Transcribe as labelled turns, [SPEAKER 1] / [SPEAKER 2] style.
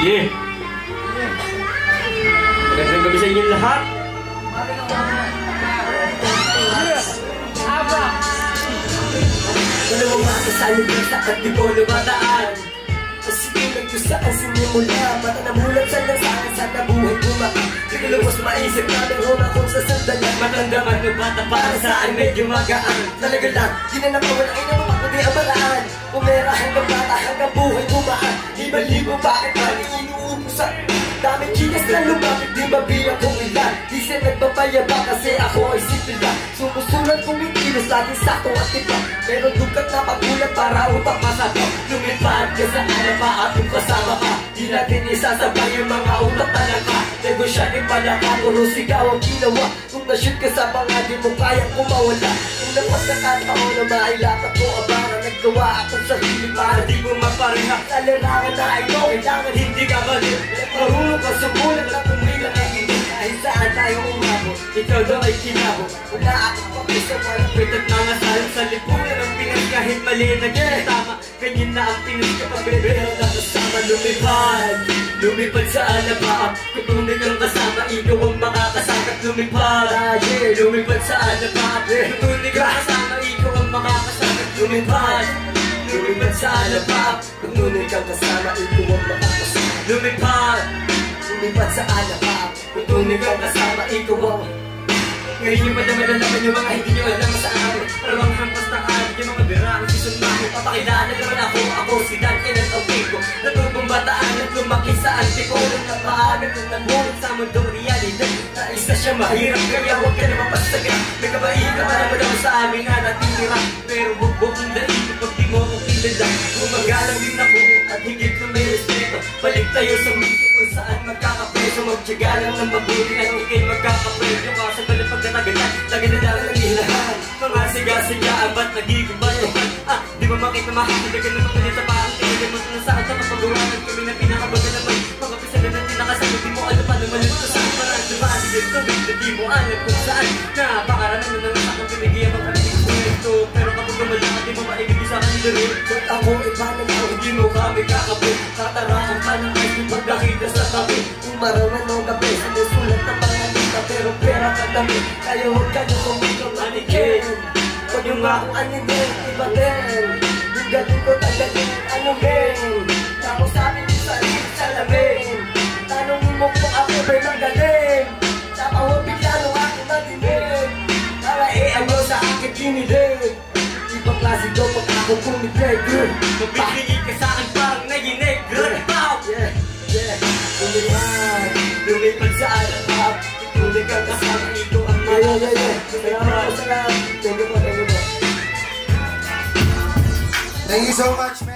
[SPEAKER 1] Yeah! Magandang gabi sa inyong lahat!
[SPEAKER 2] Dalawang makasalog sa katibolo mataan. Pasigilan ko saan sinimula. Mata na mulat sa lansangan sa nabuhay bumaka. Pigalubos maisip namin huna kung sa sandalan.
[SPEAKER 1] Matanda-man o bata para saan medyo magaan.
[SPEAKER 2] Talaga lang, di na napawala ay naman kundi ang maraan. Pumera hanggang bata hanggang buhay bumaan. Liban-libo bakit mali inuupusan. Daming chikas na lumapit, di mabilang kong ilan. Di siya nagpapayaba kasi ako ay simple lang. Sumusulat kong ikilos, laging sakto at tiba. Meron dugat na pagkulat para utak masabi. Lumipad ka sa alapa at yung kasama ka. Di natin isasabay yung mga utak talaga. Negosyanin pala ka, puro sigaw ang ginawa. Kung na-shoot ka sa mga di mo kayang kumawala. Kung napas na kataon na mailapat ko abangan. Naggawa akong sarili para di mo mapareha. Sa larangan na ito, kailangan hindi ka balik. Marunong ka sumulat at umilang ay hindi. Kahit saan tayo umabot, ikaw daw ay kinabot. Wala akong pakisa, walang pitat mga salong sa lipunan ng Pinas. Kahit mali nagkatama, ganyan na ang Pinas kapag bebel na kasama. Lumipad, lumipad sa alabaan. Kung tunay kang kasama, ikaw ang makakasangkat. Lumipad, lumipad sa alabaan. Kung tunay kang kasama, ikaw ang makakasangkat. Lumipad, lumipad sa alabaan. Kung tunay kang kasama, ikaw ang makakasangkat. Lumipad, lumipad sa alabaan. Kung tunay kang kasama, ikaw ang... Ngayon yung madama naman yung mga hindi nyo alam sa akin. Parang hampas na akin yung mga birang sisunmano. Papakilala naman ako si Dan Kenneth Opico. Natubong bataan at lumaki sa Antipolo. Napaagat ng namulit sa mundong realidad. Na isa siya mahirap kaya huwag ka naman pasagat. May kabaihan ka para daw sa amin na natitira. Pero bugbog ng daig pag di mo akong kilala. Gumagalang din ako at higit na may respeto. Balik tayo sa mundo kung saan magkakapreso. Magtyaga lang ng mabuti at ikay magkakapreso. Kasi pala pagkatagalan, lagi na lang ang ilahan. Mga siga-sigaan ba't nagigibatuhan? Di ba makita makakadagan naman kanita pa ang tingin mo na saan sa kapagawanan kami na pinakabaga naman. Mga pisala na tinakasagot, di mo alam paano malit sa saan. Parang dumali din to, di mo alam kung saan. Napakaranan na naman sa kang pinigyan ang kanilig ko ito. Pero kapag gumalang, di mo maibigay sa kanila rin. Ba't ako iba na lang, hindi mo kami kakabit. Tataraan pa ng ice yung pagkakita sa tabi. Kung maraman o gabi, sinusulat ng mga lita. Pero pera ka dami, kaya huwag ka nyo kumikang manikin. Huwag yung nga kung ano din, iba din. Yung galing ko tagalin, ano din. Tapos sabi mo sa rin sa lamin. Tanongin mo kung ako ba'y magaling. Saka huwag bigla nung ako nadinig. Para ano sa akin kinilig. Ibang klase ko pag ako kumilig.
[SPEAKER 1] Mabibigay ka sa akin parang naginig.
[SPEAKER 2] Yeah, yeah. Lumipad, lumipad sa alabab. Tunay kang kasama, ito ang Salamat. Thank you po.
[SPEAKER 3] Thank you so much.